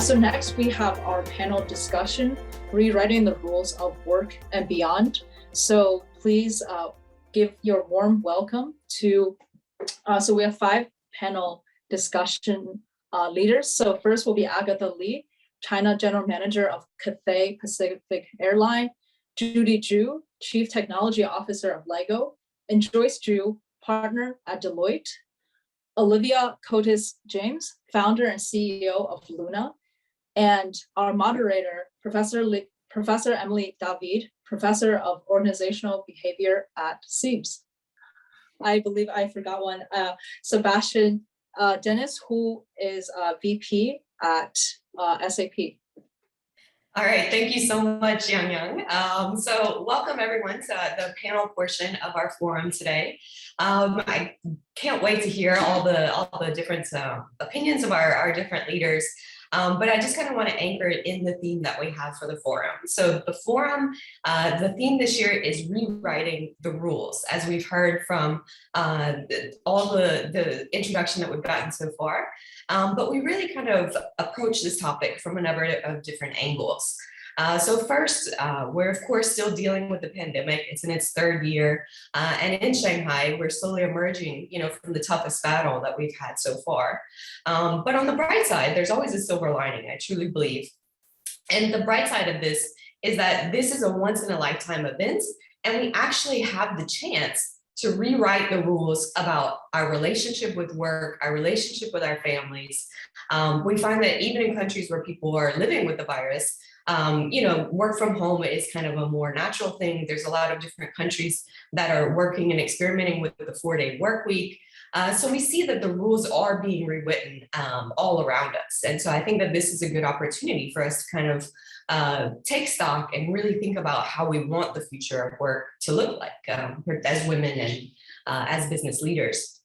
So next we have our panel discussion, rewriting the rules of work and beyond. So please give your warm welcome to, so we have 5 panel discussion leaders. So first will be Agatha Lee, China General Manager of Cathay Pacific Airline, Judy Zhu, Chief Technology Officer of LEGO, Enjoyce Zhu, Partner at Deloitte, Olivia Cotes-James, Founder and CEO of LUÜNA, and our moderator, Professor Emily David, Professor of Organisational Behaviour at CEIBS. I believe I forgot one, Sebastien Dennis, who is VP at SAP. All right, thank you so much, Yang Yang. So welcome everyone to the panel portion of our forum today. I can't wait to hear all the different opinions of our different leaders. But I just kind of want to anchor it in the theme that we have for the forum. So the forum, the theme this year is rewriting the rules, as we've heard from all the introduction that we've gotten so far. But we really kind of approach this topic from a number of different angles. So first, we're of course still dealing with the pandemic. It's in its 3rd year, and in Shanghai, we're slowly emerging, from the toughest battle that we've had so far. But on the bright side, there's always a silver lining, I truly believe. And the bright side of this is that this is a once-in-a-lifetime event, and we actually have the chance to rewrite the rules about our relationship with work, our relationship with our families. We find that even in countries where people are living with the virus, work from home is kind of a more natural thing. There's a lot of different countries that are working and experimenting with the 4-day work week. So we see that the rules are being rewritten all around us. And so I think that this is a good opportunity for us to kind of take stock and really think about how we want the future of work to look like as women and as business leaders.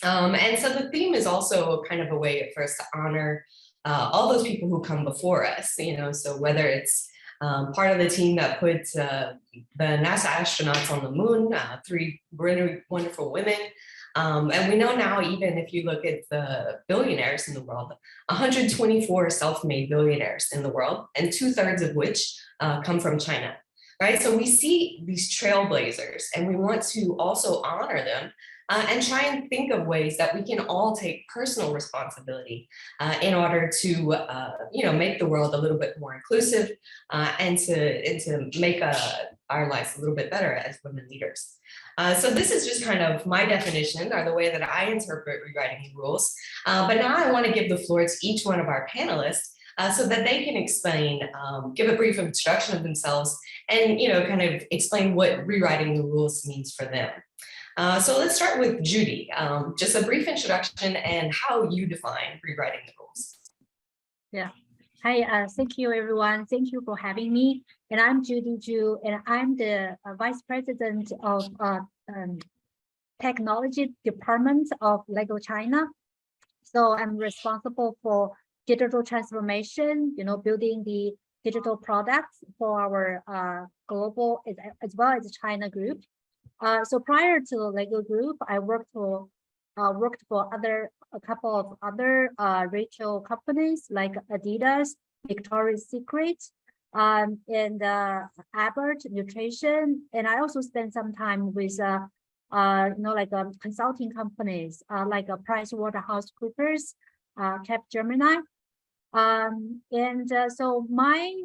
And so the theme is also kind of a way for us to honor all those people who come before us, so whether it's part of the team that put the NASA astronauts on the moon, 3 really wonderful women. And we know now, even if you look at the billionaires in the world, 124 self-made billionaires in the world, and 2/3 of which come from China, right? So we see these trailblazers, and we want to also honor them and try and think of ways that we can all take personal responsibility in order to, make the world a little bit more inclusive and to make our lives a little bit better as women leaders. So this is just kind of my definition, or the way that I interpret rewriting the rules. But now I want to give the floor to each one of our panelists so that they can explain, give a brief introduction of themselves, and kind of explain what rewriting the rules means for them. So let's start with Judy. Just a brief introduction and how you define rewriting the rules. Yeah. Hi, thank you, everyone. Thank you for having me. And I'm Judy Zhu, and I'm the Vice President of Technology Department of LEGO China. So I'm responsible for digital transformation, building the digital products for our global as well as China group. So prior to the LEGO Group, I worked for a couple of other retail companies like Adidas, Victoria's Secret, and Abbott Nutrition. And I also spent some time with consulting companies like PricewaterhouseCoopers, Capgemini. So my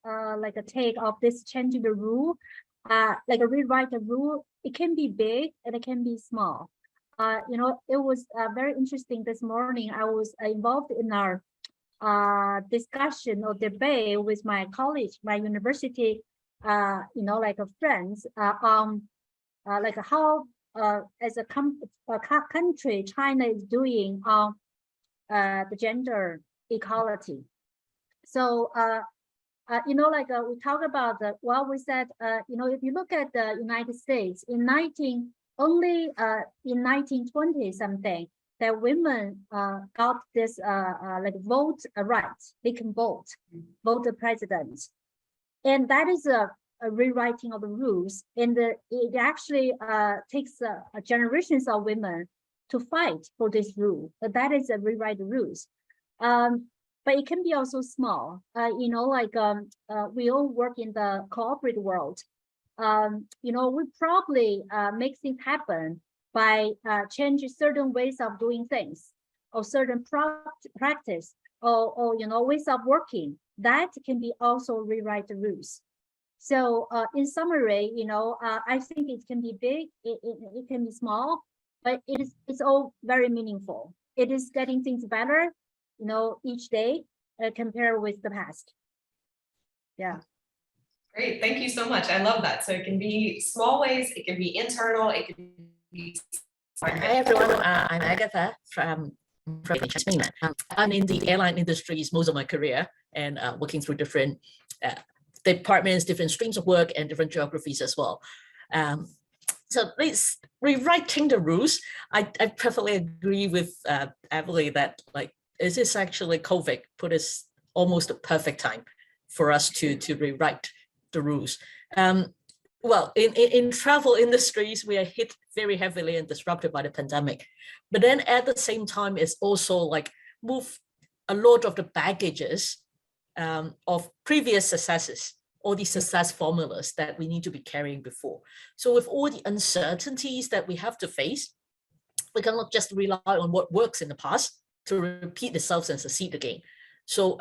a take of this changing the rule, like a rewrite the rule, it can be big and it can be small. It was very interesting this morning. I was involved in our discussion or debate with my college, my university, friends on how as a country China is doing on the gender equality. So we talk about we said, if you look at the United States in 1920 something, that women got this vote rights. They can vote the president, and that is a rewriting of the rules. And it actually takes generations of women to fight for this rule. But that is a rewrite the rules. but it can be also small. We all work in the corporate world. We probably make things happen by changing certain ways of doing things, or certain practice, or ways of working. That can be also rewrite the rules. So in summary, I think it can be big, it can be small, but it's all very meaningful. It is getting things better, each day compared with the past. Yeah. Great, thank you so much. I love that. So it can be small ways, it can be internal, it can be. Hi everyone, I'm Agatha from Mainland. I'm in the airline industries most of my career, and working through different departments, different streams of work, and different geographies as well. So this rewriting the rules, I perfectly agree with Emily that this is actually COVID put us almost a perfect time for us to rewrite the rules. Well, in travel industries, we are hit very heavily and disrupted by the pandemic. But then at the same time, it's also move a lot of the baggages of previous successes, all these success formulas that we need to be carrying before. So with all the uncertainties that we have to face, we cannot just rely on what works in the past to repeat itself and succeed again. So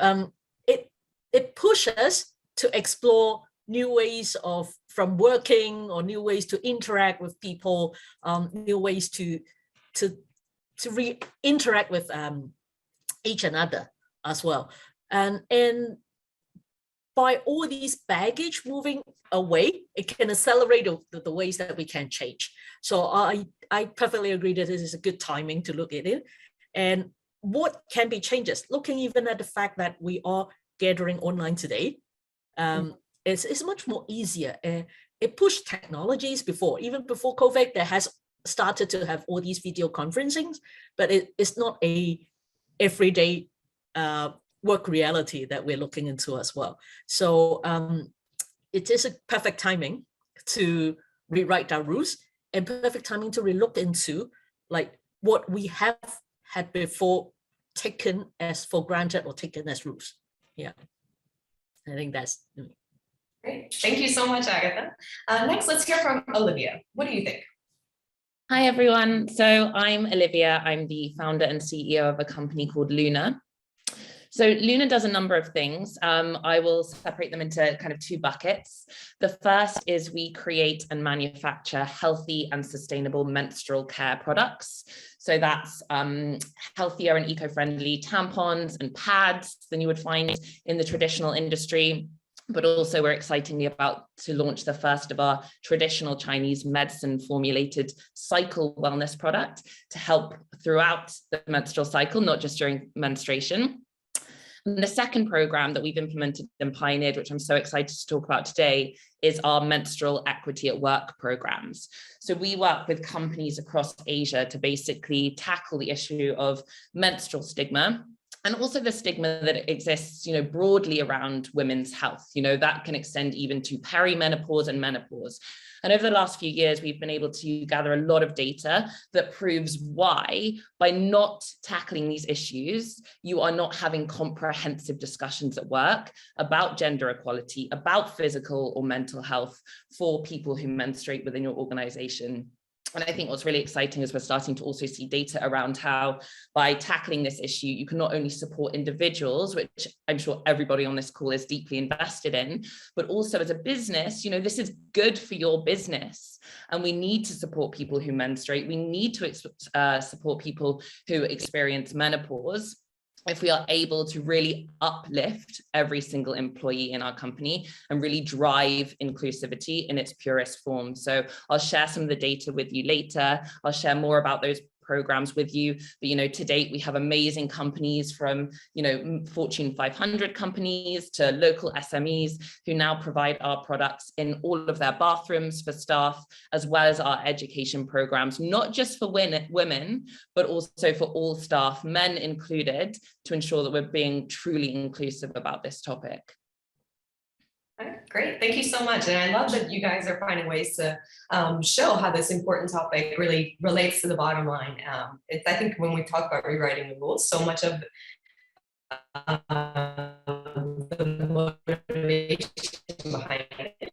it pushes us to explore new ways from working, or new ways to interact with people, new ways to interact with each another as well. And by all these baggage moving away, it can accelerate the ways that we can change. So I perfectly agree that this is a good timing to look at it. And what can be changes? Looking even at the fact that we are gathering online today, it's much more easier. It pushed technologies even before COVID, that has started to have all these video conferencing, but it's not a everyday work reality that we're looking into as well. So it is a perfect timing to rewrite our rules, and perfect timing to relook into what we have had before taken as for granted or taken as rules. Yeah, I think that's. Great, thank you so much, Agatha. Next, let's hear from Olivia. What do you think? Hi, everyone. So I'm Olivia. I'm the founder and CEO of a company called LUÜNA. So LUÜNA does a number of things. I will separate them into kind of two buckets. The first is we create and manufacture healthy and sustainable menstrual care products. So that's healthier and eco-friendly tampons and pads than you would find in the traditional industry. But also we're excitingly about to launch the first of our traditional Chinese medicine formulated cycle wellness product to help throughout the menstrual cycle, not just during menstruation. And the second program that we've implemented and pioneered, which I'm so excited to talk about today, is our menstrual equity at work programs. So we work with companies across Asia to basically tackle the issue of menstrual stigma, and also the stigma that exists, broadly around women's health. That can extend even to perimenopause and menopause. And over the last few years, we've been able to gather a lot of data that proves why, by not tackling these issues, you are not having comprehensive discussions at work about gender equality, about physical or mental health for people who menstruate within your organization. And I think what's really exciting is we're starting to also see data around how by tackling this issue, you can not only support individuals, which I'm sure everybody on this call is deeply invested in, but also as a business, this is good for your business. And we need to support people who menstruate. We need to support people who experience menopause, if we are able to really uplift every single employee in our company and really drive inclusivity in its purest form. So I'll share some of the data with you later. I'll share more about those programs with you. But, to date, we have amazing companies from, Fortune 500 companies to local SMEs who now provide our products in all of their bathrooms for staff, as well as our education programs, not just for women, but also for all staff, men included, to ensure that we're being truly inclusive about this topic. Great, thank you so much. And I love that you guys are finding ways to show how this important topic really relates to the bottom line. I think when we talk about rewriting the rules, so much of the motivation behind it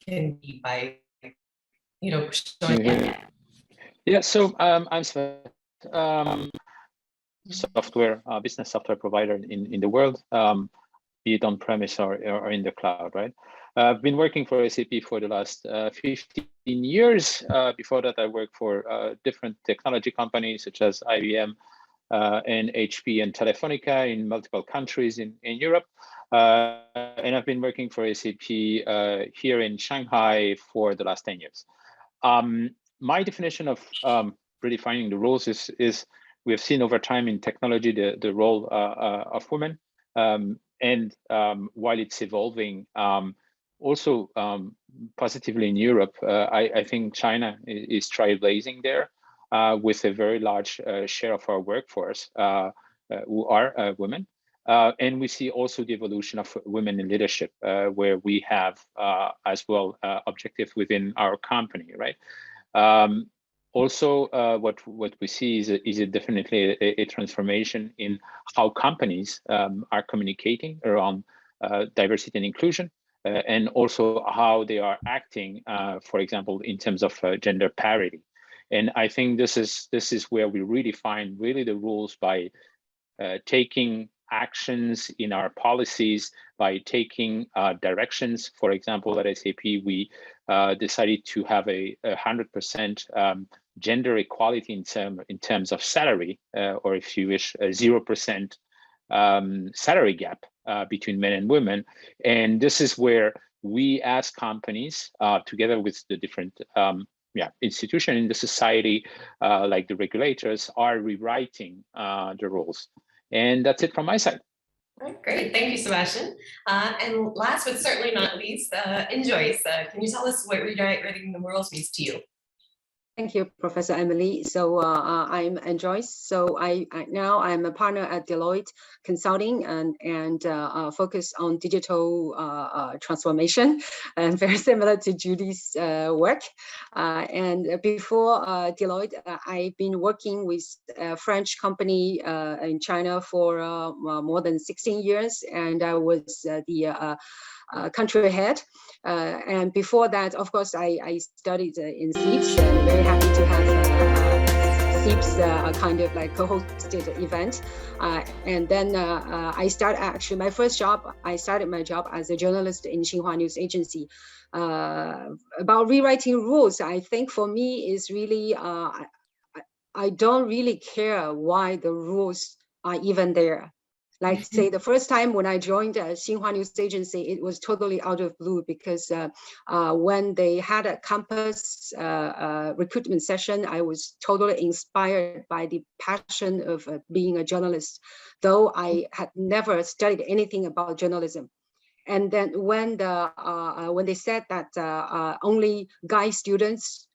can be by, showing. Yeah, so I'm software business software provider in the world, be it on premise or in the cloud, right? I've been working for SAP for the last 15 years. Before that, I worked for different technology companies such as IBM and HP and Telefonica in multiple countries in Europe. And I've been working for SAP here in Shanghai for the last 10 years. My definition of redefining the roles is we have seen over time in technology the role of women, and while it's evolving, also positively in Europe, I think China is trailblazing there with a very large share of our workforce who are women. And we see also the evolution of women in leadership, where we have as well objectives within our company, right? Also, what we see is definitely a transformation in how companies are communicating around diversity and inclusion, and also how they are acting, for example, in terms of gender parity. And I think this is where we really find the rules by taking actions in our policies, by taking directions. For example, at SAP, we decided to have a 100% gender equality in terms of salary, or if you wish, a 0% salary gap between men and women. And this is where we as companies, together with the different institutions in the society, like the regulators, are rewriting the rules. And that's it from my side. All right, great. Thank you, Sebastien. And last but certainly not least, Enjoyce. Can you tell us what rewriting the rules means to you? Thank you, Professor Emily. So I'm Enjoyce. So now I'm a partner at Deloitte Consulting and focus on digital transformation, and very similar to Judy's work. And before Deloitte, I've been working with a French company in China for more than 16 years, and I was the country head. And before that, of course, I studied in CEIBS, and very happy to have CEIBS kind of like co-hosted event. And then I started my first job. I started my job as a journalist in Xinhua News Agency. About rewriting rules, I think for me is really, I don't really care why the rules are even there. Like say the first time when I joined Xinhua News Agency, it was totally out of blue because when they had a campus recruitment session, I was totally inspired by the passion of being a journalist, though I had never studied anything about journalism. And then when they said that only guy students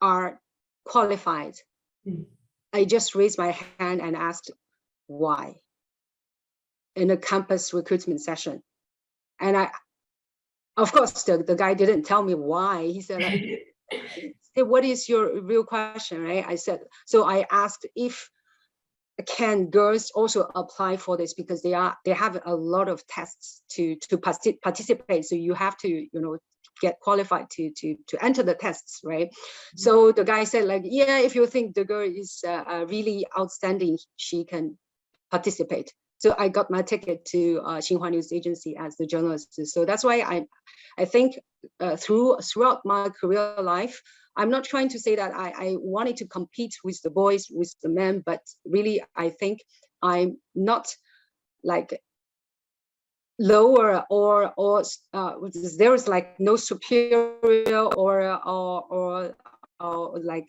are qualified, I just raised my hand and asked why in a campus recruitment session. And of course, the guy didn't tell me why. He said, what is your real question, right? I said, so I asked if can girls also apply for this, because they have a lot of tests to participate. So you have to, get qualified to enter the tests, right? So the guy said like, yeah, if you think the girl is really outstanding, she can participate. So I got my ticket to Xinhua News Agency as the journalist. So that's why I think throughout my career life, I'm not trying to say that I wanted to compete with the boys, with the men, but really I think I'm not like lower or there is like no superior or like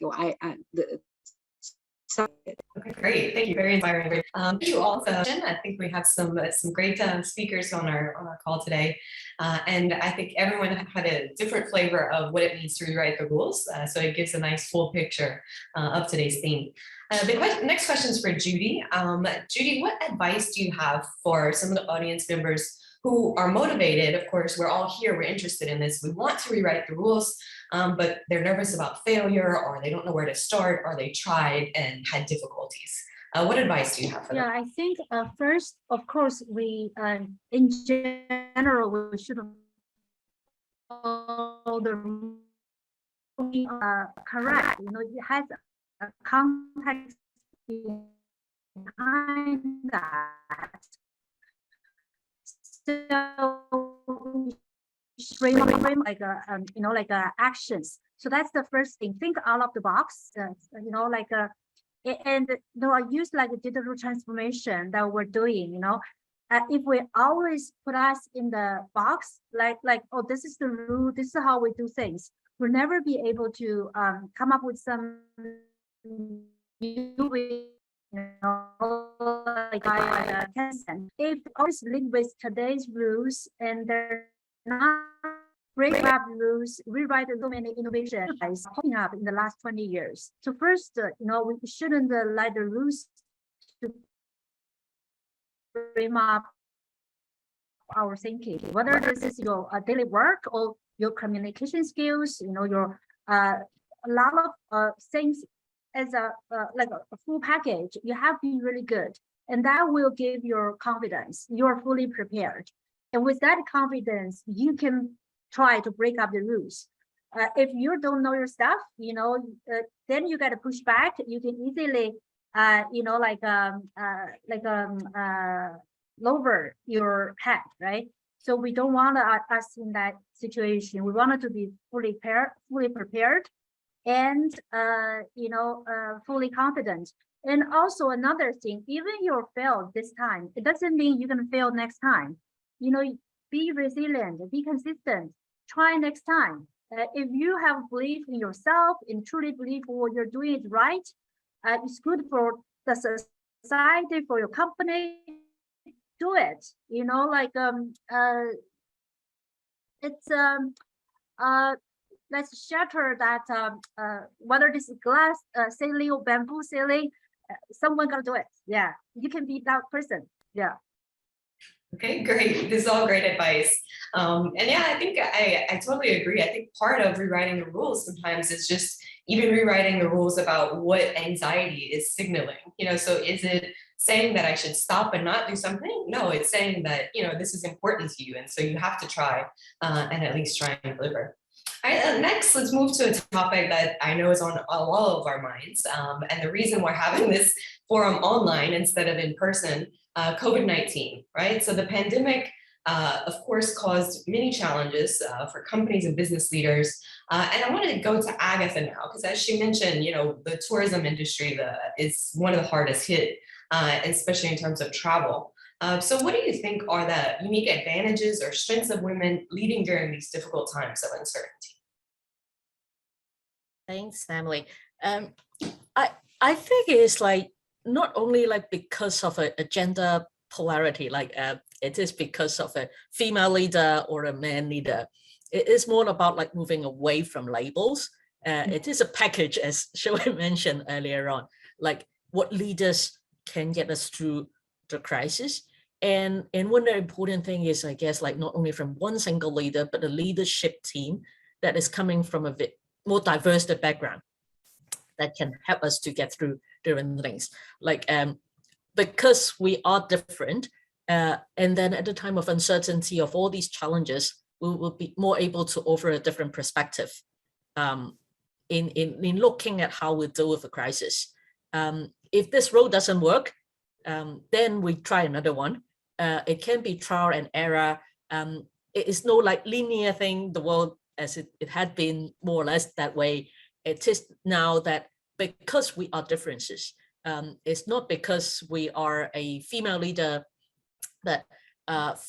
Okay, great. Thank you. Very inspiring. Thank you all. I think we have some great speakers on our call today, and I think everyone had a different flavor of what it means to rewrite the rules. So it gives a nice full picture of today's theme. The next question is for Judy. Judy, what advice do you have for some of the audience members who are motivated? Of course, we're all here, we're interested in this, we want to rewrite the rules, but they're nervous about failure, or they don't know where to start, or they tried and had difficulties. What advice do you have for them? Yeah, I think first, of course, we in general we should follow the correct. You know, it has a context behind that. So frame like a you know, like actions. So that's the first thing. Think out of the box. You know, like and though I use like a digital transformation that we're doing, you know, if we always put us in the box, like, oh, this is the rule, this is how we do things, we'll never be able to come up with some new way, you know, like consent. If always linked with today's rules and they're not break up rules, rewrite so many innovations popping up in the last 20 years. So first, you know, we shouldn't let the rules to frame up our thinking, whether this is your daily work or your communication skills, you know, your a lot of things as a like a full package. You have to be really good, and that will give your confidence. You're fully prepared, and with that confidence, you can try to break up the rules. If you don't know your stuff, you know, then you got to push back. You can easily, you know, lower your head, right? So we don't want us in that situation. We wanted to be fully prepared, and you know, fully confident. And also another thing, even you failed this time, it doesn't mean you're gonna fail next time. You know, be resilient, be consistent. Try next time. If you have belief in yourself and truly believe what you're doing is right, it's good for the society, for your company. Do it. You know, like it's let's shatter that whether this is glass ceiling or bamboo ceiling, someone gonna do it. Yeah, you can be that person. Yeah. Okay, great. This is all great advice. And yeah, I think I totally agree. I think part of rewriting the rules sometimes is just even rewriting the rules about what anxiety is signaling. You know, so is it saying that I should stop and not do something? No, it's saying that, you know, this is important to you. And so you have to try and at least try and deliver. All right, next, let's move to a topic that I know is on all of our minds. And the reason we're having this forum online instead of in person, COVID-19, right? So the pandemic, of course, caused many challenges for companies and business leaders. And I wanted to go to Agatha now, because as she mentioned, you know, the tourism industry is one of the hardest hit, especially in terms of travel. So what do you think are the unique advantages or strengths of women leading during these difficult times of uncertainty? Thanks, Emily. I think it's like not only like because of a gender polarity, like it is because of a female leader or a man leader. It is more about like moving away from labels. It is a package, as Shoei mentioned earlier on, like what leaders can get us through the crisis. And one very important thing is, I guess, like not only from one single leader, but a leadership team that is coming from a bit more diverse background that can help us to get through different things. Like because we are different, and then at the time of uncertainty of all these challenges, we will be more able to offer a different perspective in looking at how we deal with a crisis. If this road doesn't work, then we try another one. It can be trial and error. It is no like linear thing, the world as it had been more or less that way. It is now that because we are differences, it's not because we are a female leader, that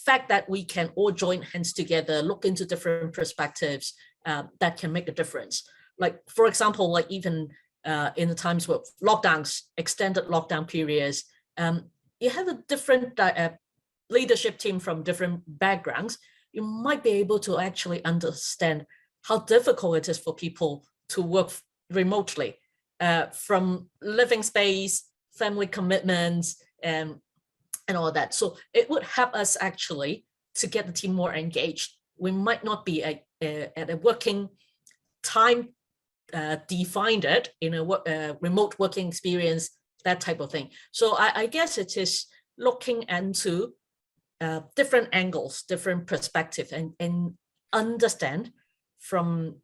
fact that we can all join hands together, look into different perspectives, that can make a difference. Like, for example, like even in the times with lockdowns, extended lockdown periods, you have a different leadership team from different backgrounds. You might be able to actually understand how difficult it is for people to work remotely, from living space, family commitments, and all that. So it would help us actually to get the team more engaged. We might not be at a working time defined it in a remote working experience that type of thing. So I guess it is looking into different angles, different perspective, and understand from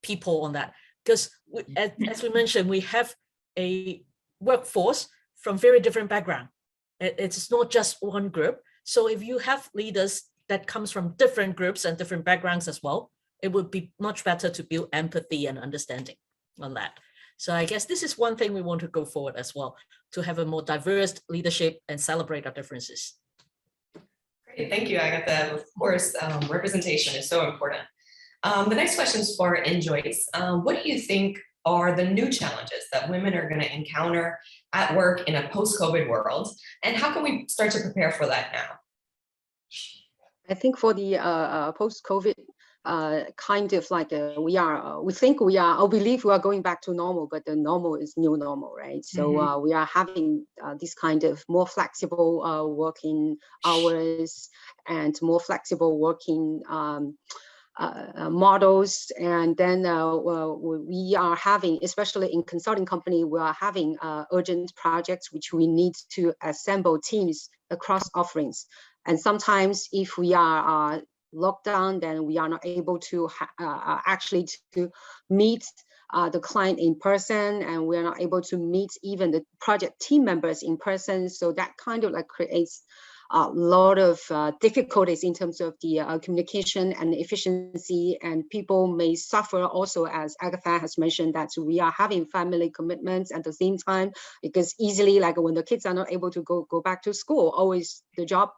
people on that. Because as we mentioned, we have a workforce from very different background. It's not just one group. So if you have leaders that comes from different groups and different backgrounds as well, it would be much better to build empathy and understanding on that. So I guess this is one thing we want to go forward as well, to have a more diverse leadership and celebrate our differences. Great, thank you, Agatha. Of course, representation is so important. The next question is for Enjoyce. What do you think are the new challenges that women are going to encounter at work in a post-COVID world? And how can we start to prepare for that now? I think for the post-COVID, kind of like we think we are, or believe we are going back to normal, but the normal is new normal, right? So we are having this kind of more flexible working hours and more flexible working models. And then we are having, especially in consulting company, we are having urgent projects which we need to assemble teams across offerings. And sometimes if we are locked down, then we are not able to actually to meet the client in person, and we are not able to meet even the project team members in person. So that kind of like creates a lot of difficulties in terms of the communication and efficiency, and people may suffer also, as Agatha has mentioned, that we are having family commitments at the same time, because easily, like when the kids are not able to go back to school, always the job,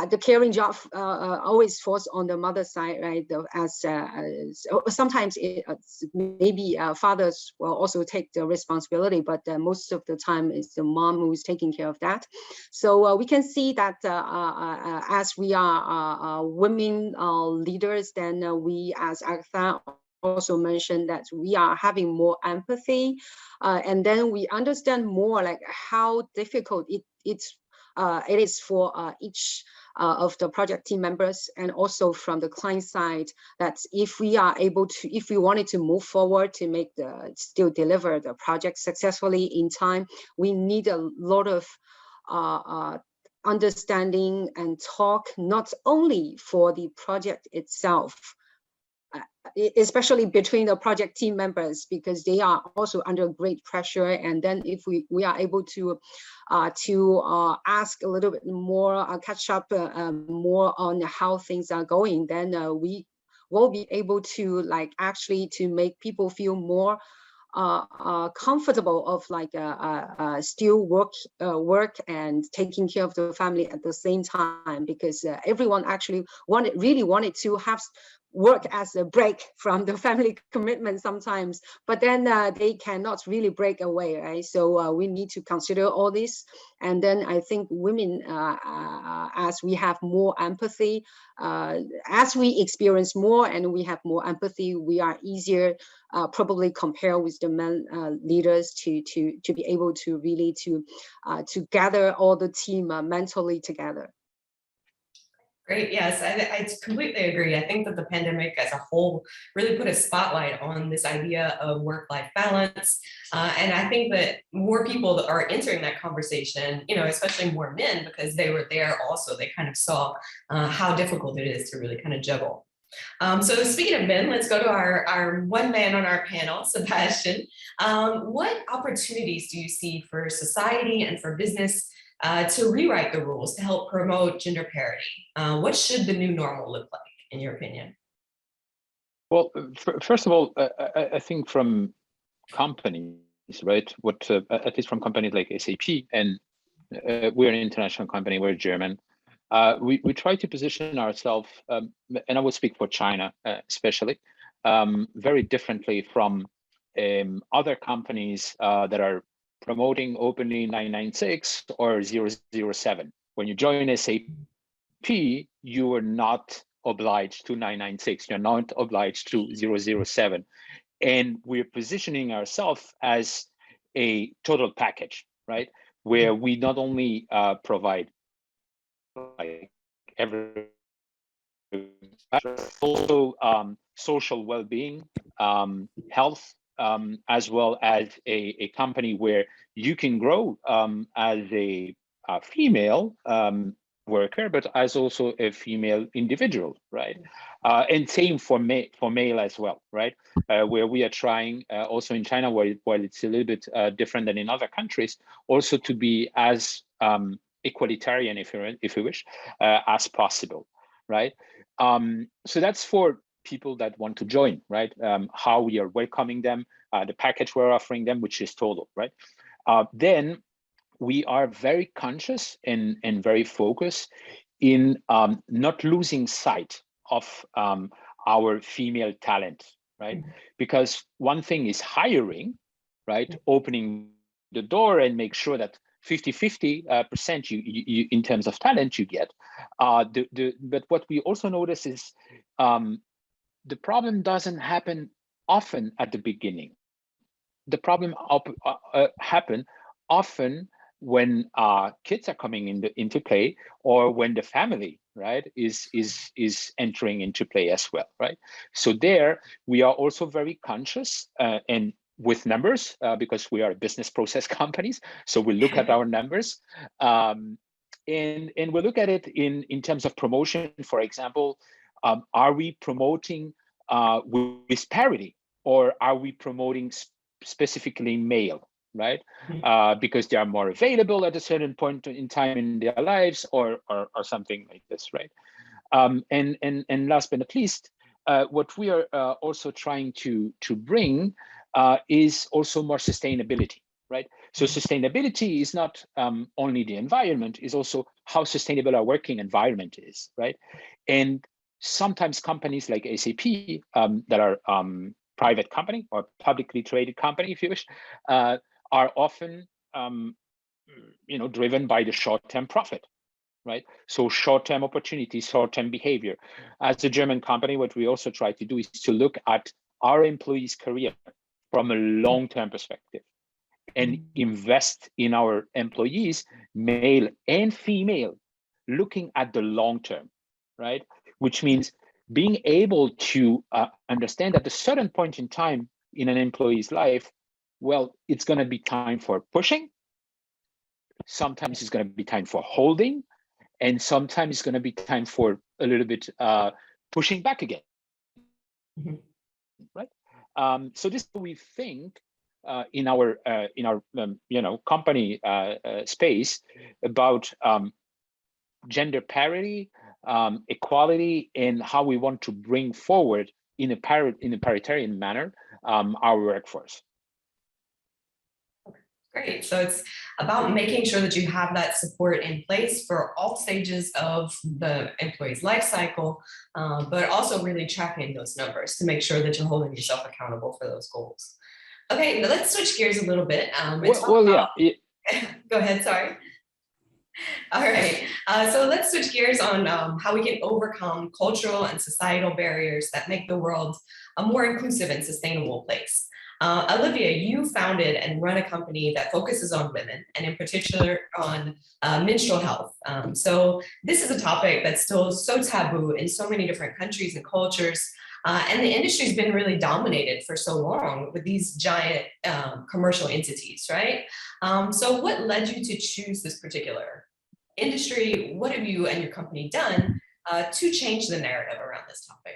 the caring job always falls on the mother's side, right? Sometimes maybe fathers will also take the responsibility, but most of the time it's the mom who's taking care of that. So we can see that as we are women leaders, then we, as Agatha also mentioned, that we are having more empathy, and then we understand more like how difficult it is for each of the project team members, and also from the client side, that if we are able to, if we wanted to move forward to make still deliver the project successfully in time, we need a lot of understanding and talk, not only for the project itself, especially between the project team members, because they are also under great pressure. And then if we are able to ask a little bit more, catch up more on how things are going, then we will be able to like actually to make people feel more comfortable of like still work and taking care of the family at the same time, because everyone actually really wanted to have work as a break from the family commitment sometimes, but then they cannot really break away, right? So we need to consider all this. And then I think women, as we have more empathy, as we experience more and we have more empathy, we are easier probably compare with the men leaders to be able to really to gather all the team mentally together. Great, yes, I completely agree. I think that the pandemic as a whole really put a spotlight on this idea of work-life balance. And I think that more people that are entering that conversation, you know, especially more men, because they were there also, they kind of saw how difficult it is to really kind of juggle. So speaking of men, let's go to our one man on our panel, Sebastien. What opportunities do you see for society and for business to rewrite the rules to help promote gender parity? What should the new normal look like, in your opinion? Well, first of all, I think from companies, right? What at least from companies like SAP, and we're an international company, we're German. We try to position ourselves, and I will speak for China especially, very differently from other companies that are promoting openly 996 or 007. When you join SAP, you are not obliged to 996. You're not obliged to 007. And we're positioning ourselves as a total package, right? Where we not only provide like every also social well-being, health as well as a company where you can grow as a female worker, but as also a female individual, right? And same for male as well, right? Where we are trying also in China, while it's a little bit different than in other countries, also to be as equalitarian, if you wish, as possible, right? So that's for people that want to join, right? How we are welcoming them, the package we're offering them, which is total, right? Then we are very conscious and very focused in not losing sight of our female talent, right? Because one thing is hiring, right? Opening the door and make sure that 50-50% you in terms of talent you get. But what we also notice is the problem doesn't happen often at the beginning. The problem happen often when kids are coming into play, or when the family, right, is entering into play as well, right? So there we are also very conscious and with numbers, because we are business process companies, so we look at our numbers, and we look at it in terms of promotion. For example, are we promoting with parity, or are we promoting specifically male, right? Because they are more available at a certain point in time in their lives, or something like this, right? And last but not least, what we are also trying to bring is also more sustainability, right? So sustainability is not only the environment, is also how sustainable our working environment is, right? And sometimes companies like SAP that are private company or publicly traded company, if you wish, are often driven by the short-term profit, right? So short-term opportunities, short-term behavior. As a German company, what we also try to do is to look at our employees' career from a long-term perspective and invest in our employees, male and female, looking at the long term, right? Which means being able to understand at a certain point in time in an employee's life, well, it's going to be time for pushing. Sometimes it's going to be time for holding, and sometimes it's going to be time for a little bit pushing back again, right? So this is what we think in our company space about gender parity, equality, and how we want to bring forward in a paritarian manner our workforce. Great. So it's about making sure that you have that support in place for all stages of the employee's life cycle, but also really tracking those numbers to make sure that you're holding yourself accountable for those goals. Okay, now let's switch gears a little bit. Go ahead, sorry. All right, so let's switch gears on how we can overcome cultural and societal barriers that make the world a more inclusive and sustainable place. Olivia, you founded and run a company that focuses on women, and in particular on menstrual health. So this is a topic that's still so taboo in so many different countries and cultures, and the industry's been really dominated for so long with these giant commercial entities, right? So what led you to choose this particular industry? What have you and your company done to change the narrative around this topic?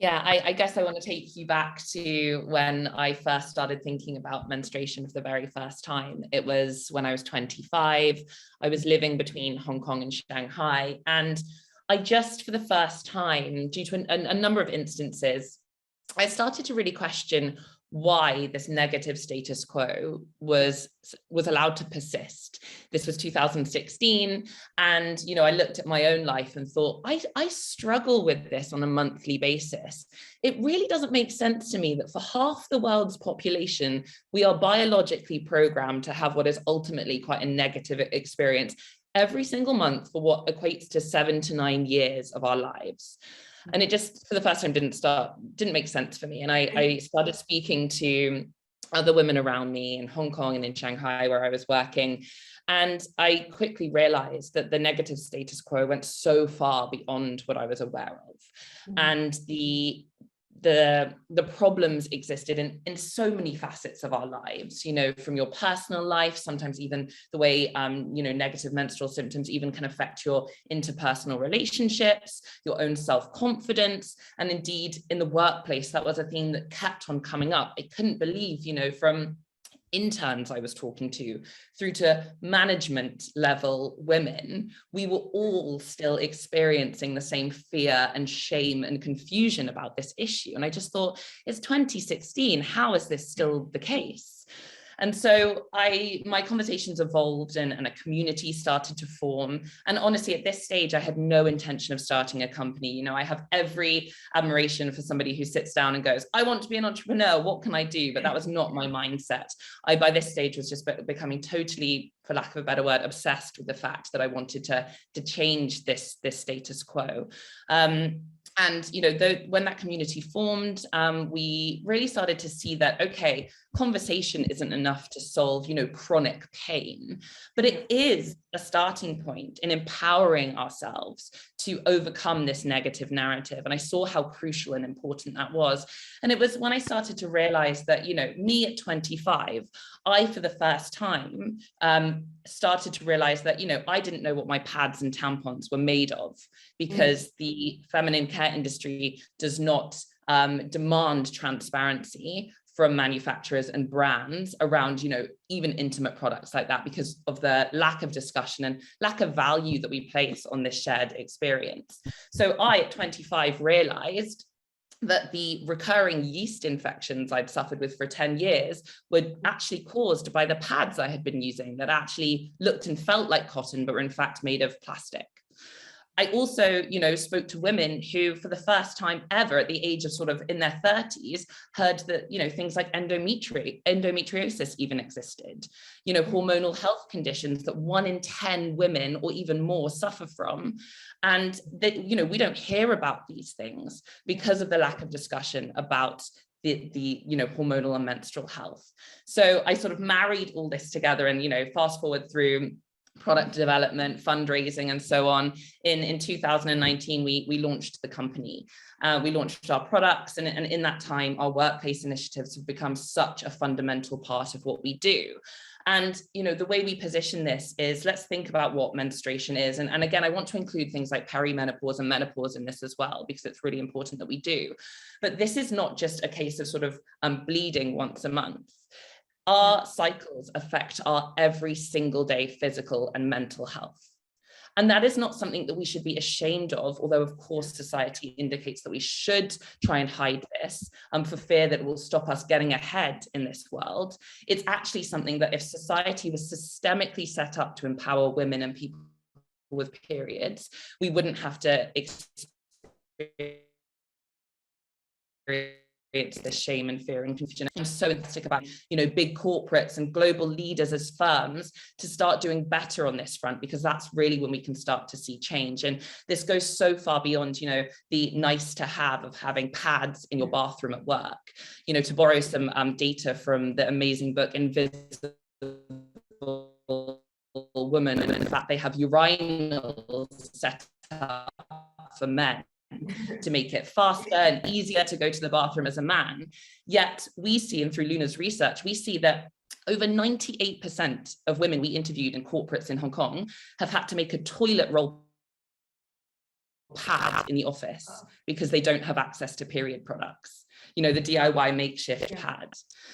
Yeah, I guess I want to take you back to when I first started thinking about menstruation for the very first time. It was when I was 25. I was living between Hong Kong and Shanghai, and I just, for the first time, due to a number of instances, I started to really question why this negative status quo was allowed to persist. This was 2016. And, I looked at my own life and thought, I struggle with this on a monthly basis. It really doesn't make sense to me that for half the world's population, we are biologically programmed to have what is ultimately quite a negative experience every single month for what equates to 7 to 9 years of our lives. And it just, for the first time, didn't make sense for me. And I started speaking to other women around me in Hong Kong and in Shanghai, where I was working. And I quickly realized that the negative status quo went so far beyond what I was aware of. And the the problems existed in so many facets of our lives, from your personal life, sometimes even the way, negative menstrual symptoms even can affect your interpersonal relationships, your own self-confidence, and indeed in the workplace, that was a theme that kept on coming up. I couldn't believe, from interns I was talking to through to management level women, we were all still experiencing the same fear and shame and confusion about this issue. And I just thought, it's 2016, how is this still the case? And so my conversations evolved and a community started to form. And honestly, at this stage, I had no intention of starting a company. I have every admiration for somebody who sits down and goes, I want to be an entrepreneur, what can I do? But that was not my mindset. I, by this stage, was just becoming totally, for lack of a better word, obsessed with the fact that I wanted to change this status quo. And when that community formed, we really started to see that, okay, conversation isn't enough to solve, chronic pain, but it is a starting point in empowering ourselves to overcome this negative narrative. And I saw how crucial and important that was. And it was when I started to realize that, me at 25, I, for the first time, started to realize that, I didn't know what my pads and tampons were made of, because the feminine care industry does not demand transparency from manufacturers and brands around, even intimate products like that, because of the lack of discussion and lack of value that we place on this shared experience. So I, at 25, realized that the recurring yeast infections I'd suffered with for 10 years were actually caused by the pads I had been using that actually looked and felt like cotton, but were in fact made of plastic. I also, spoke to women who, for the first time ever at the age of sort of in their 30s, heard that, things like endometriosis even existed, hormonal health conditions that 1 in 10 women or even more suffer from. And that, we don't hear about these things because of the lack of discussion about the hormonal and menstrual health. So I sort of married all this together and, fast forward through product development, fundraising, and so on. In 2019, we launched the company. We launched our products, and in that time, our workplace initiatives have become such a fundamental part of what we do. And, the way we position this is, let's think about what menstruation is. And again, I want to include things like perimenopause and menopause in this as well, because it's really important that we do. But this is not just a case of sort of bleeding once a month. Our cycles affect our every single day physical and mental health. And that is not something that we should be ashamed of, although of course society indicates that we should try and hide this for fear that it will stop us getting ahead in this world. It's actually something that if society was systemically set up to empower women and people with periods, we wouldn't have to experience the shame and fear and confusion. I'm so enthusiastic about, big corporates and global leaders as firms to start doing better on this front, because that's really when we can start to see change. And this goes so far beyond, the nice to have of having pads in your bathroom at work. To borrow some data from the amazing book Invisible Woman, and in fact, they have urinals set up for men to make it faster and easier to go to the bathroom as a man. Yet we see, and through LUÜNA's research, we see that over 98% of women we interviewed in corporates in Hong Kong have had to make a toilet roll pad in the office because they don't have access to period products. The DIY makeshift pad.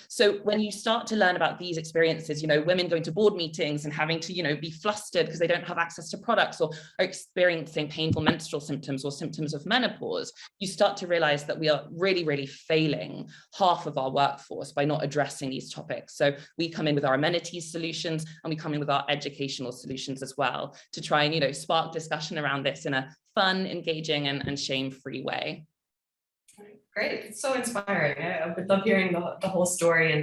So when you start to learn about these experiences, women going to board meetings and having to, be flustered because they don't have access to products, or are experiencing painful menstrual symptoms or symptoms of menopause, you start to realize that we are really, really failing half of our workforce by not addressing these topics. So we come in with our amenities solutions, and we come in with our educational solutions as well to try and, spark discussion around this in a fun, engaging, and shame-free way. Great, it's so inspiring. I would love hearing the whole story. And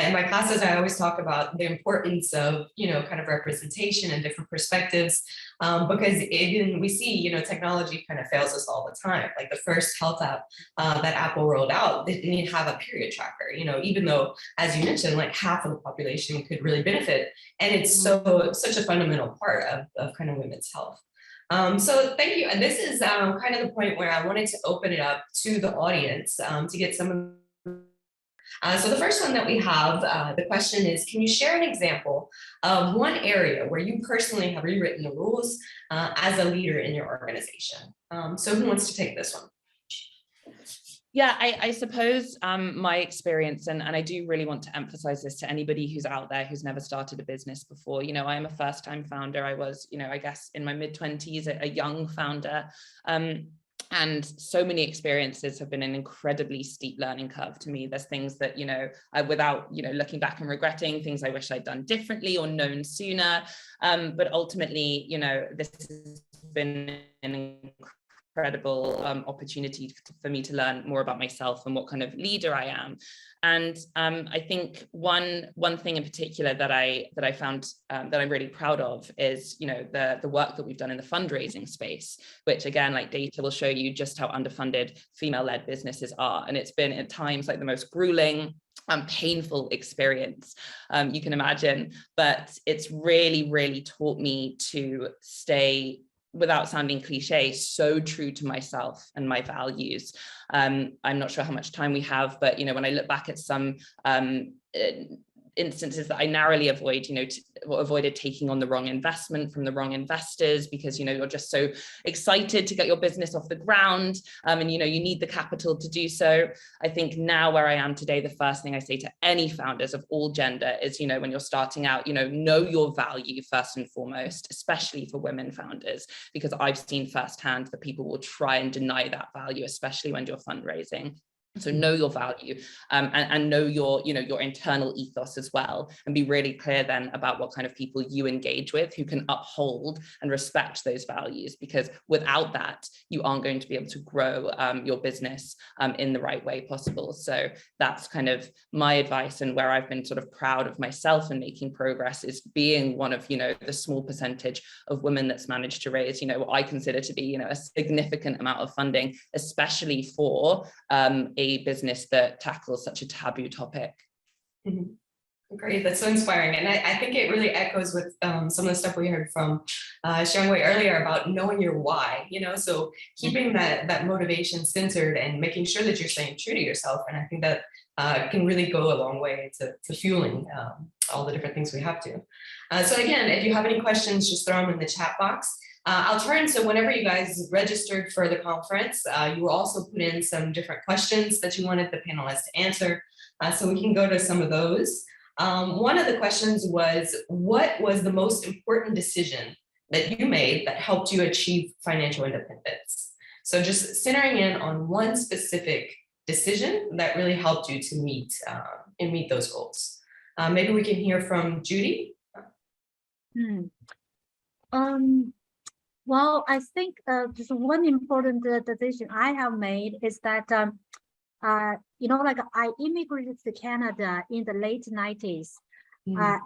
in my classes, I always talk about the importance of, kind of representation and different perspectives, because we see, technology kind of fails us all the time. Like the first health app that Apple rolled out, they didn't have a period tracker, even though, as you mentioned, like half of the population could really benefit. And it's such a fundamental part of kind of women's health. So thank you. And this is kind of the point where I wanted to open it up to the audience to get some of. So the first one that we have, the question is, can you share an example of one area where you personally have rewritten the rules as a leader in your organization? So who wants to take this one? Yeah, I suppose my experience, and I do really want to emphasize this to anybody who's out there who's never started a business before. You know, I am a first-time founder. I was, you know, I guess in my mid-20s, a young founder. And so many experiences have been an incredibly steep learning curve to me. There's things that, you know, without, you know, looking back and regretting, things I wish I'd done differently or known sooner. But ultimately, you know, this has been an incredible opportunity for me to learn more about myself and what kind of leader I am. And I think one thing in particular that I found that I'm really proud of is, you know, the work that we've done in the fundraising space, which again, like data will show you just how underfunded female-led businesses are. And it's been at times like the most grueling, painful experience you can imagine, but it's really, really taught me to stay, without sounding cliche, so true to myself and my values. I'm not sure how much time we have, but, you know, when I look back at some instances that I narrowly avoid, you know, avoided taking on the wrong investment from the wrong investors because, you know, you're just so excited to get your business off the ground and, you know, you need the capital to do so. I think now where I am today, the first thing I say to any founders of all gender is, you know, when you're starting out, you know your value first and foremost, especially for women founders, because I've seen firsthand that people will try and deny that value, especially when you're fundraising. So know your value and know your, you know, your internal ethos as well, and be really clear then about what kind of people you engage with who can uphold and respect those values, because without that, you aren't going to be able to grow your business in the right way possible. So that's kind of my advice, and where I've been sort of proud of myself and making progress is being one of, you know, the small percentage of women that's managed to raise, you know, what I consider to be, you know, a significant amount of funding, especially for a business that tackles such a taboo topic. Mm-hmm. Great, that's so inspiring. And I think it really echoes with some of the stuff we heard from Xiangwei earlier about knowing your why, you know, so keeping that motivation centered and making sure that you're staying true to yourself. And I think that can really go a long way to fueling all the different things we have to. So again, if you have any questions, just throw them in the chat box. I'll turn to whenever you guys registered for the conference, you will also put in some different questions that you wanted the panelists to answer. So we can go to some of those. One of the questions was, what was the most important decision that you made that helped you achieve financial independence? So just centering in on one specific decision that really helped you to meet those goals. Maybe we can hear from Judy. Well, I think just one important decision I have made is that, you know, like I immigrated to Canada in the late 90s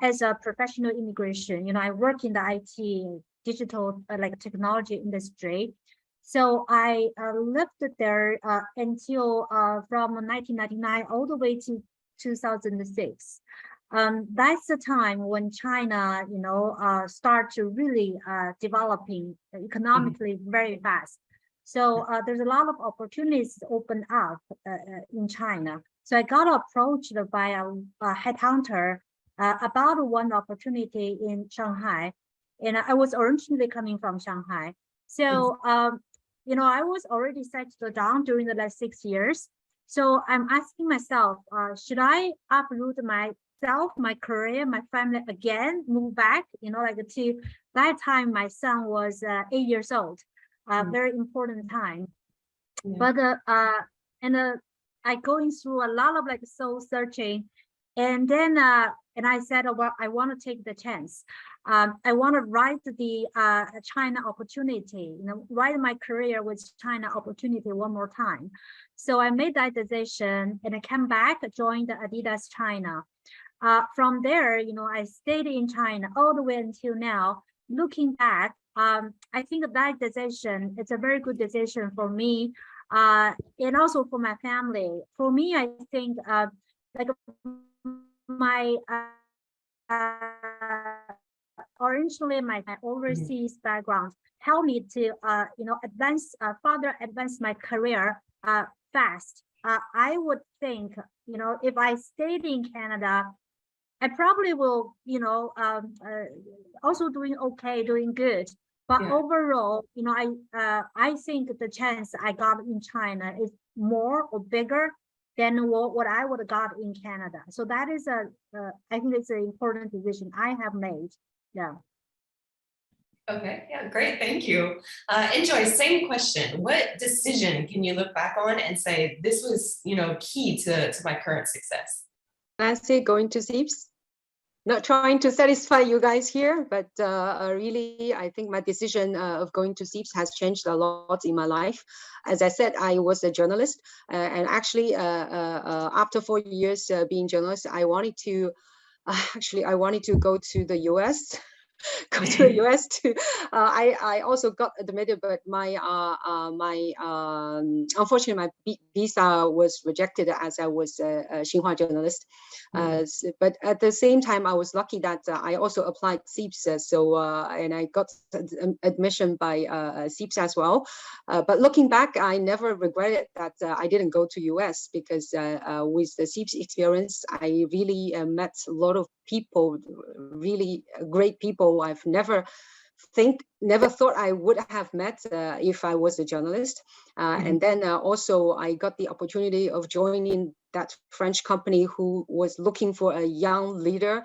as a professional immigration. You know, I work in the IT, digital, like technology industry. So I lived there until from 1999 all the way to 2006. That's the time when China, you know, start to really developing economically very fast. So there's a lot of opportunities open up in China. So I got approached by a headhunter about one opportunity in Shanghai, and I was originally coming from Shanghai. So you know, I was already settled down during the last 6 years. So I'm asking myself, should I uproot my career, my family again, move back, you know, like to that time my son was 8 years old, very important time. But I going through a lot of like soul searching, and then and I said, well, I want to take the chance. I want to write the China opportunity, you know, write my career with China opportunity one more time. So I made that decision and I came back, joined Adidas China. From there, you know, I stayed in China all the way until now. Looking back, I think that decision, it's a very good decision for me and also for my family. For me, I think like my originally my overseas background helped me to further advance my career fast. I would think, if I stayed in Canada, I probably will, also doing okay, doing good. But overall, I think the chance I got in China is more or bigger than what I would have got in Canada. So that is I think it's an important decision I have made. Yeah. Okay, yeah, great, thank you. Enjoy, same question. What decision can you look back on and say, this was, key to my current success? I say going to CEIBS. Not trying to satisfy you guys here, but really, I think my decision of going to CEIBS has changed a lot in my life. As I said, I was a journalist, and actually, after 4 years being journalist, I wanted to go to the US. Go to the US to I also got admitted, but my unfortunately my visa was rejected as I was a Xinhua journalist. But at the same time, I was lucky that I also applied CEIBS, and I got admission by CEIBS as well. But looking back, I never regretted that I didn't go to US, because with the CEIBS experience, I really met a lot of people, really great people I've never thought I would have met if I was a journalist. And then also I got the opportunity of joining that French company who was looking for a young leader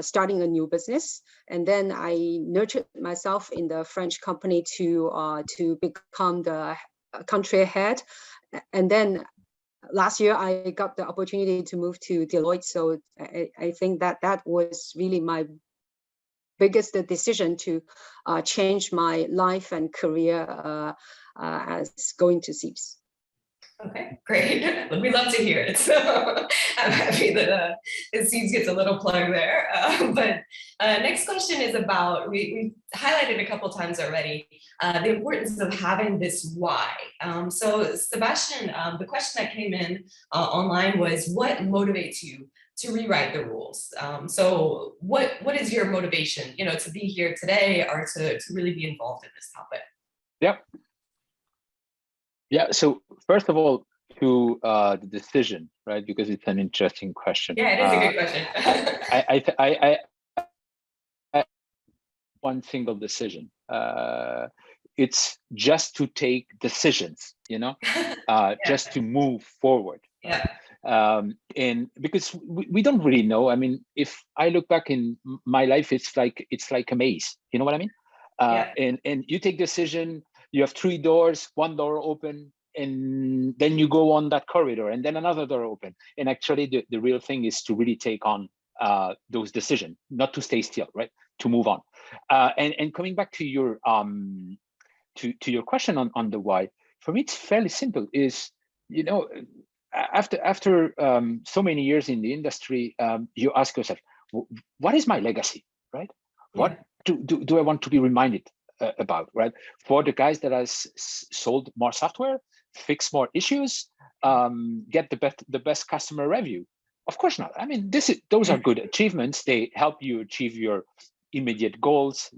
starting a new business. And then I nurtured myself in the French company to become the country head. And then last year, I got the opportunity to move to Deloitte. So I think that was really my biggest decision to change my life and career as going to CEIBS. Okay, great. We love to hear it. So I'm happy that CEIBS gets a little plug there. But next question is about, we highlighted a couple times already, the importance of having this why. So Sebastien, the question that came in online was, what motivates you to rewrite the rules? So what is your motivation, to be here today, or to really be involved in this topic? Yep. Yeah, so first of all, to the decision, right? Because it's an interesting question. Yeah, it is a good question. I one single decision. It's just to take decisions, just to move forward. Yeah. And because we don't really know. I mean, if I look back in my life, it's like a maze. You know what I mean? And you take decision. You have 3 doors, 1 door open, and then you go on that corridor, and then another door open. And actually, the real thing is to really take on those decisions, not to stay still, right? To move on. And coming back to your to your question on the why, for me it's fairly simple. Is after so many years in the industry, you ask yourself, what is my legacy, right? What do I want to be reminded about, right? For the guys that has sold more software, fix more issues, get the best customer review? Of course not. I mean, those are good achievements. They help you achieve your immediate goals,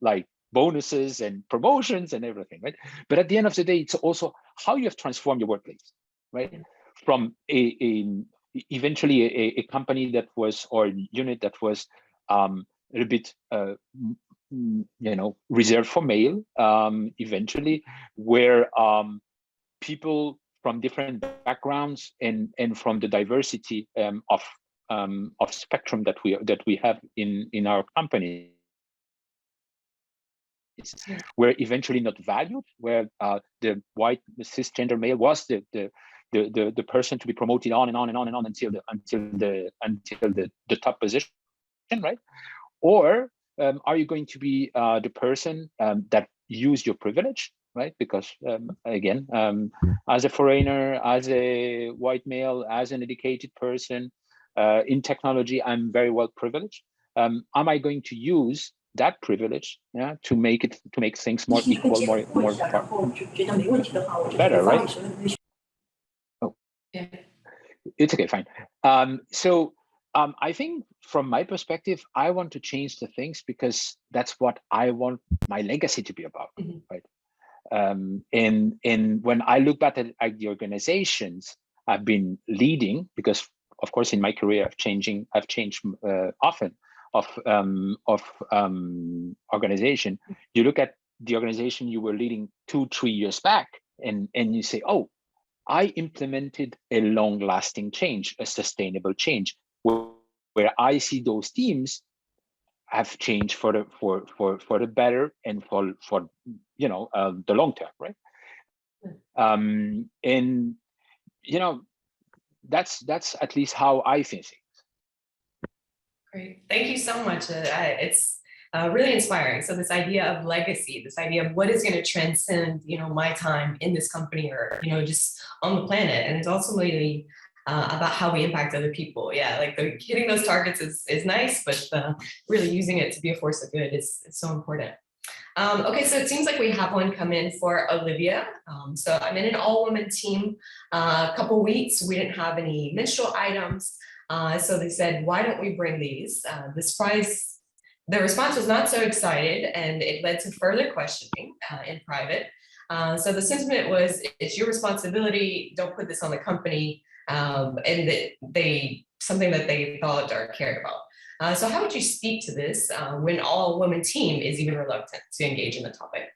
like bonuses and promotions and everything, right? But at the end of the day, it's also how you have transformed your workplace, right? From eventually a company that was, or a unit that was a little bit reserved for male, eventually, where people from different backgrounds and from the diversity of spectrum that we have in our company, were eventually not valued, where the white cisgender male was the person to be promoted on and on and on and on until the top position, right? Or are you going to be the person that use your privilege, right? Because again, as a foreigner, as a white male, as an educated person in technology, I'm very well privileged. Am I going to use that privilege, to make things more equal, more better, right? Oh, yeah. It's okay, fine. So I think from my perspective, I want to change the things because that's what I want my legacy to be about, right? And when I look back at the organizations I've been leading, because of course in my career I've changed often of organization. You look at the organization you were leading 2-3 years back, and you say, oh, I implemented a long-lasting change, a sustainable change, where I see those teams have changed for the better and for the long term, right? And that's at least how I think. Great, thank you so much. It's really inspiring. So this idea of legacy, this idea of what is going to transcend, my time in this company or, just on the planet. And it's also really about how we impact other people. Yeah, like hitting those targets is nice, but really using it to be a force of good is so important. Okay, so it seems like we have one come in for Olivia. So I'm in an all-woman team. A couple weeks, we didn't have any menstrual items. So they said, why don't we bring these? The response was not so excited, and it led to further questioning in private. So the sentiment was, it's your responsibility, don't put this on the company, and that something that they thought or cared about. So how would you speak to this when all women team is even reluctant to engage in the topic?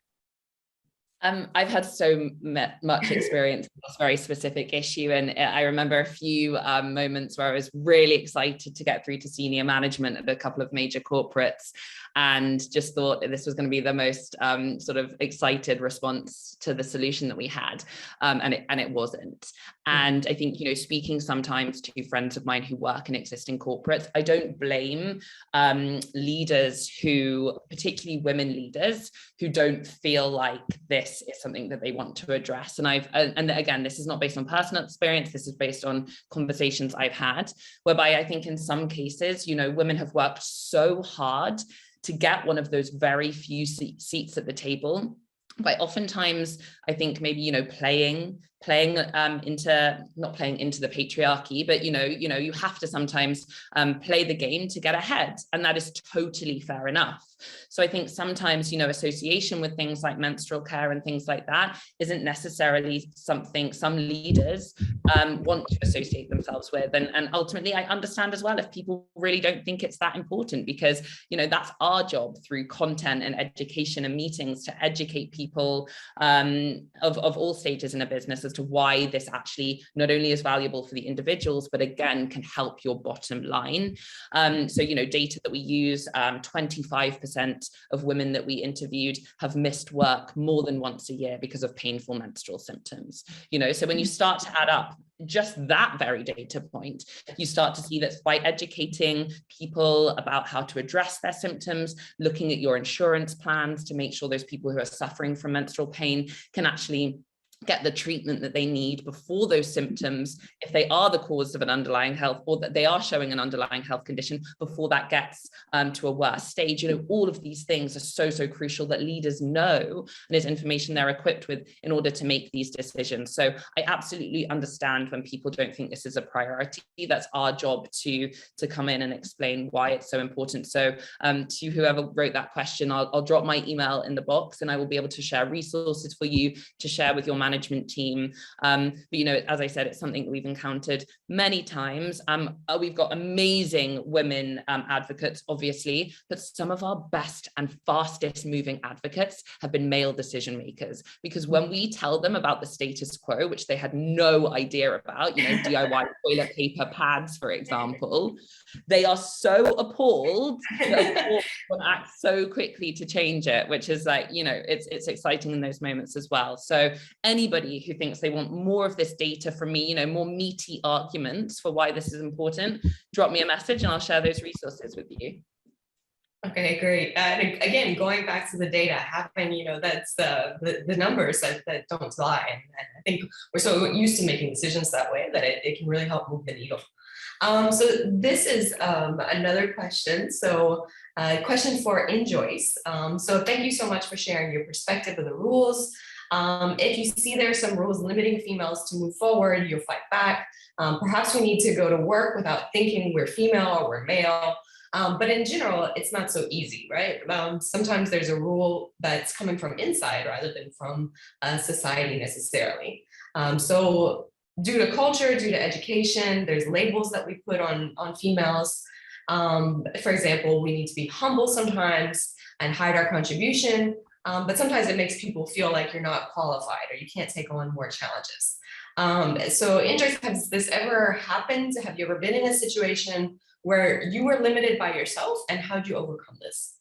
I've had so much experience with this very specific issue, and I remember a few moments where I was really excited to get through to senior management at a couple of major corporates, and just thought that this was going to be the most sort of excited response to the solution that we had, and it wasn't. And I think, speaking sometimes to friends of mine who work in existing corporates, I don't blame leaders who, particularly women leaders, who don't feel like this is something that they want to address. And again, this is not based on personal experience, this is based on conversations I've had, whereby I think in some cases, women have worked so hard to get one of those very few seats at the table. But oftentimes, I think maybe, playing into, not playing into the patriarchy, but, you have to sometimes play the game to get ahead. And that is totally fair enough. So I think sometimes, association with things like menstrual care and things like that isn't necessarily something some leaders want to associate themselves with. And ultimately, I understand as well if people really don't think it's that important, because, that's our job through content and education and meetings to educate people of all stages in a business as to why this actually not only is valuable for the individuals, but again, can help your bottom line. So, data that we use, 25% of women that we interviewed have missed work more than once a year because of painful menstrual symptoms. So when you start to add up just that very data point, you start to see that by educating people about how to address their symptoms, looking at your insurance plans to make sure those people who are suffering from menstrual pain can actually get the treatment that they need before those symptoms, if they are the cause of an underlying health, or that they are showing an underlying health condition, before that gets to a worse stage. All of these things are so crucial that leaders know, and is information they're equipped with in order to make these decisions. So I absolutely understand when people don't think this is a priority. That's our job to come in and explain why it's so important. So to whoever wrote that question, I'll drop my email in the box, and I will be able to share resources for you to share with your management team. But as I said, it's something that we've encountered many times. We've got amazing women advocates, obviously, but some of our best and fastest moving advocates have been male decision makers, because when we tell them about the status quo, which they had no idea about, DIY toilet paper pads, for example, they are so appalled that act so quickly to change it, which is like, it's exciting in those moments as well. So anybody who thinks they want more of this data from me, more meaty arguments for why this is important, drop me a message and I'll share those resources with you. Okay, great. And again, going back to the data, having, that's the numbers that don't lie. And I think we're so used to making decisions that way that it can really help move the needle. So this is another question. So question for Enjoyce. So thank you so much for sharing your perspective of the rules. If you see there are some rules limiting females to move forward, you'll fight back. Perhaps we need to go to work without thinking we're female or we're male. But in general, it's not so easy, right? Sometimes there's a rule that's coming from inside rather than from society necessarily. So due to culture, due to education, there's labels that we put on females. For example, we need to be humble sometimes and hide our contribution. But sometimes it makes people feel like you're not qualified or you can't take on more challenges. So Enjoyce, has this ever happened? Have you ever been in a situation where you were limited by yourself, and how did you overcome this?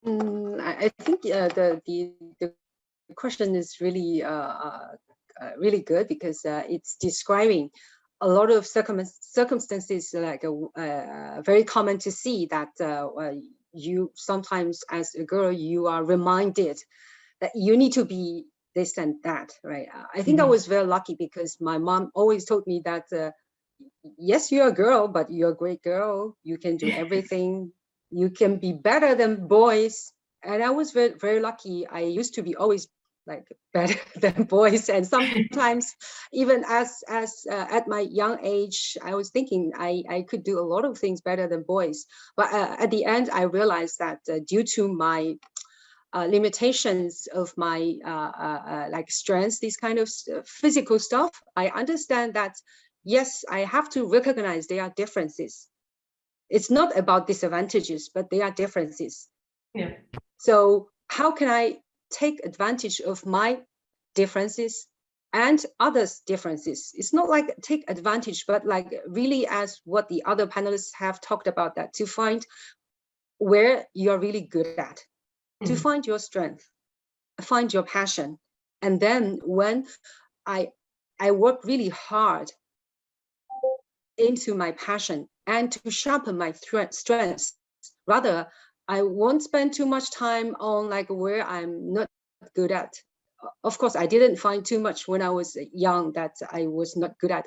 I think the question is really really good, because it's describing a lot of circumstances, like very common to see that you sometimes as a girl, you are reminded that you need to be this and that, right? I think I was very lucky because my mom always told me that, yes, you're a girl, but you're a great girl. You can do everything. You can be better than boys. And I was very, very lucky. I used to be always like better than boys. And sometimes even as at my young age, I was thinking I could do a lot of things better than boys. But at the end, I realized that due to my limitations of my like strengths, these kind of physical stuff, I understand that, yes, I have to recognize there are differences. It's not about disadvantages, but there are differences. Yeah. So how can I take advantage of my differences and others' differences? It's not like take advantage, but like really, as what the other panelists have talked about, that to find where you're really good at, to find your strength, find your passion. And then when I work really hard into my passion and to sharpen my strengths, rather, I won't spend too much time on like where I'm not good at. Of course, I didn't find too much when I was young that I was not good at.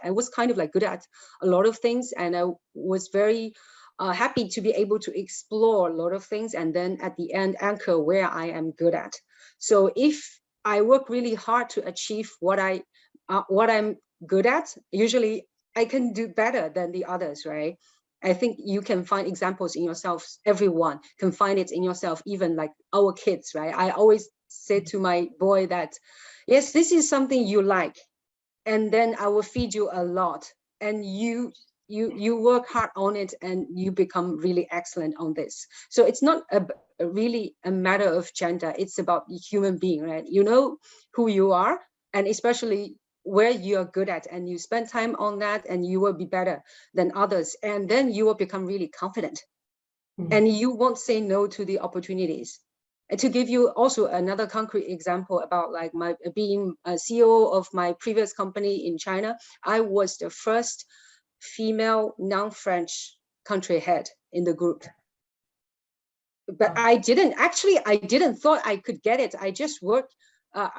I was kind of like good at a lot of things, and I was very happy to be able to explore a lot of things, and then at the end anchor where I am good at. So if I work really hard to achieve what I'm good at, usually I can do better than the others, right? I think you can find examples in yourself. Everyone can find it in yourself, even like our kids, right? I always say to my boy that, yes, this is something you like, and then I will feed you a lot, and you work hard on it, and you become really excellent on this. So it's not really a matter of gender. It's about the human being, right? You know who you are, and especially where you are good at, and you spend time on that, and you will be better than others, and then you will become really confident, and you won't say no to the opportunities. And to give you also another concrete example about like my being a CEO of my previous company in China, I was the first female non-French country head in the group. But I didn't thought I could get it. I just worked at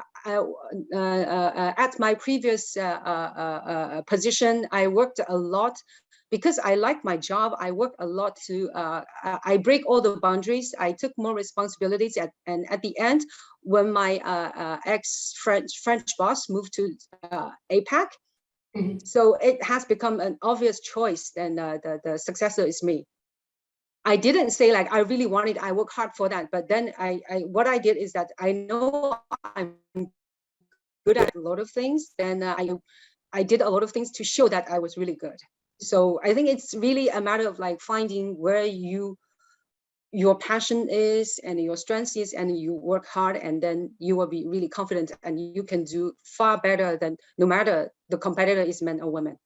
my previous position. I worked a lot because I like my job. I work a lot to, I break all the boundaries. I took more responsibilities, and at the end, when my ex-French boss moved to APAC, so it has become an obvious choice, then the successor is me. I didn't say like I really wanted, I work hard for that, but then what I did is that I know I'm good at a lot of things, then I did a lot of things to show that I was really good. So I think it's really a matter of like finding where your passion is and your strength is, and you work hard, and then you will be really confident, and you can do far better than no matter the competitor is men or women.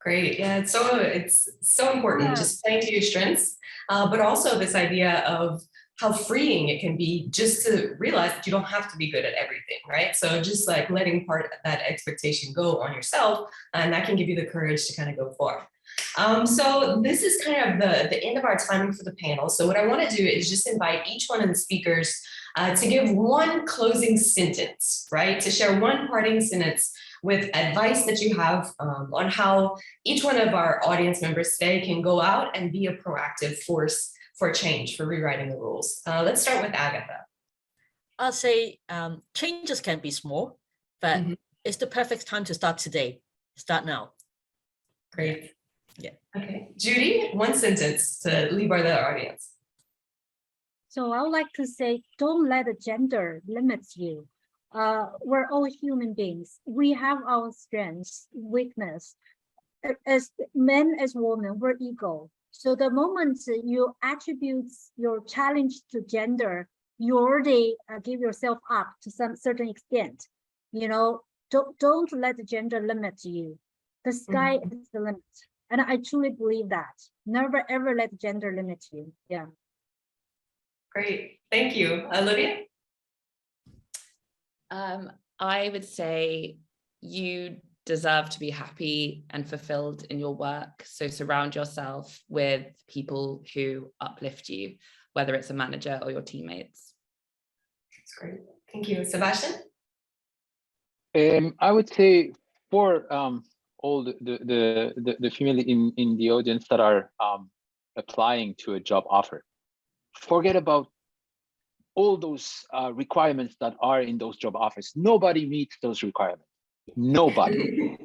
Great. Yeah, it's so important, just playing to your strengths, but also this idea of how freeing it can be just to realize that you don't have to be good at everything, right? So just like letting part of that expectation go on yourself, and that can give you the courage to kind of go forward. So this is kind of the end of our timing for the panel. So what I want to do is just invite each one of the speakers to give one closing sentence, right? To share one parting sentence with advice that you have on how each one of our audience members today can go out and be a proactive force for change, for rewriting the rules. Let's start with Agatha. I'll say changes can be small, but it's the perfect time to start today. Start now. Great. Yeah. Okay. Judy, one sentence to leave our audience. So I would like to say, don't let the gender limit you. We're all human beings. We have our strengths, weakness. As men, as women, we're equal. So the moment you attribute your challenge to gender, you already give yourself up to some certain extent. You know, don't let the gender limit you. The sky is the limit. And I truly believe that. Never ever let gender limit you. Yeah. Great. Thank you. Olivia? I would say you deserve to be happy and fulfilled in your work. So surround yourself with people who uplift you, whether it's a manager or your teammates. That's great. Thank you. Sebastien? I would say for all the female in the audience that are applying to a job offer, forget about all those requirements that are in those job offers. Nobody meets those requirements. Nobody,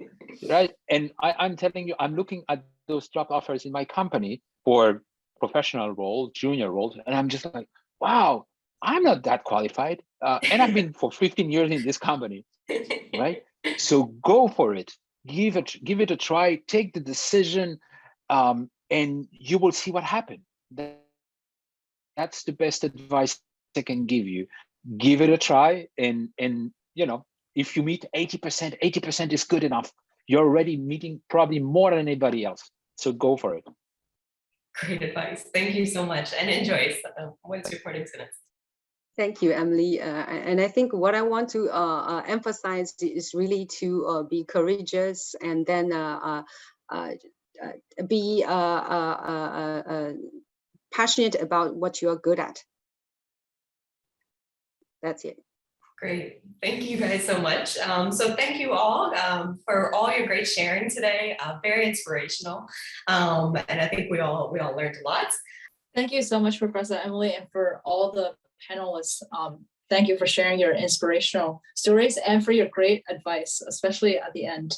right? And I'm telling you, I'm looking at those job offers in my company for professional role, junior roles, and I'm just like, wow, I'm not that qualified. And I've been for 15 years in this company, right? So go for it. Give it a try. Take the decision, and you will see what happens. That's the best advice I can give you. Give it a try, and you know, if you meet 80%, 80% is good enough. You're already meeting probably more than anybody else. So go for it. Great advice. Thank you so much. And Enjoyce, what's your parting sentence? Thank you, Emily. And I think what I want to emphasize is really to be courageous, and then be passionate about what you are good at. That's it. Great. Thank you guys so much. So thank you all for all your great sharing today. Very inspirational. And I think we all learned a lot. Thank you so much, Professor Emily, and for all the panelists. Thank you for sharing your inspirational stories and for your great advice, especially at the end.